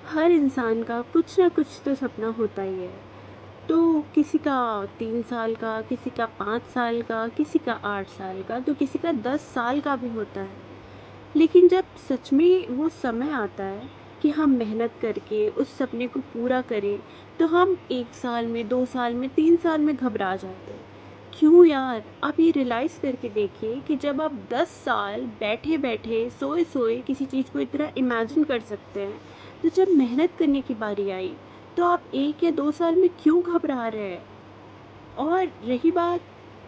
हर इंसान का कुछ ना कुछ तो सपना होता ही है। तो किसी का 3 साल का, किसी का 5 साल का, किसी का 8 साल का, तो किसी का 10 साल का भी होता है। लेकिन जब सच में वो समय आता है कि हम मेहनत करके उस सपने को पूरा करें, तो हम 1 साल में, 2 साल में, 3 साल में घबरा जाते हैं। क्यों यार? आप ये रियलाइज़ करके देखिए कि जब आप 10 साल बैठे बैठे, सोए सोए किसी चीज़ को इतना इमेजिन कर सकते हैं, तो जब मेहनत करने की बारी आई, तो आप 1 या 2 साल में क्यों घबरा रहे हैं? और रही बात,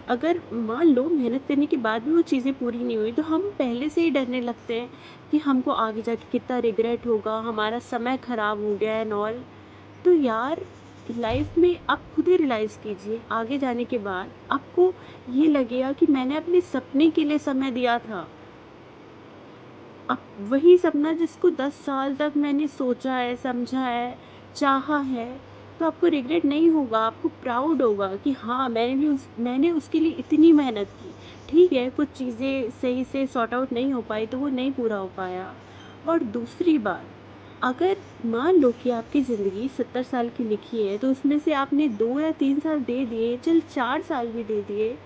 अगर मान लो मेहनत करने के बाद भी वो चीज़ें पूरी नहीं हुई, तो हम पहले से ही डरने लगते हैं कि हमको आगे जाके कितना रिग्रेट होगा, हमारा समय ख़राब हो गया एंड ऑल। तो यार, लाइफ में आप खुद ही रियलाइज़ कीजिए, आगे जाने के बाद आपको ये लगेगा कि मैंने अपने सपने के लिए समय दिया था। अब वही सपना जिसको 10 साल तक मैंने सोचा है, समझा है, चाहा है, तो आपको रिग्रेट नहीं होगा, आपको प्राउड होगा कि हाँ, मैंने उसके लिए इतनी मेहनत की। ठीक है, कुछ चीज़ें सही से सॉर्ट आउट नहीं हो पाई, तो वो नहीं पूरा हो पाया। और दूसरी बात, अगर मान लो कि आपकी ज़िंदगी 70 साल की लिखी है, तो उसमें से आपने 2 या 3 साल दे दिए, चल 4 साल भी दे दिए,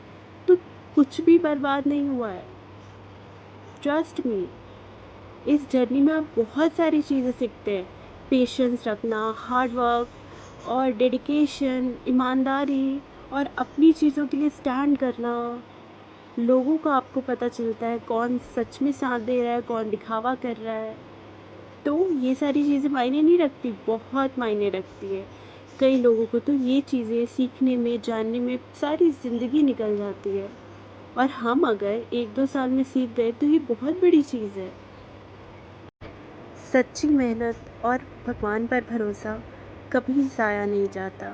तो कुछ भी बर्बाद नहीं हुआ है। ट्रस्ट मी, इस जर्नी में आप बहुत सारी चीज़ें सीखते हैं। पेशेंस रखना, हार्ड वर्क और डेडिकेशन, ईमानदारी और अपनी चीज़ों के लिए स्टैंड करना। लोगों का आपको पता चलता है कौन सच में साथ दे रहा है, कौन दिखावा कर रहा है। तो ये सारी चीज़ें मायने नहीं रखती, बहुत मायने रखती है। कई लोगों को तो ये चीज़ें सीखने में, जानने में सारी ज़िंदगी निकल जाती है। और हम अगर 1-2 साल में सीख गए, तो ये बहुत बड़ी चीज़ है। सच्ची मेहनत और भगवान पर भरोसा कभी ज़ाया नहीं जाता।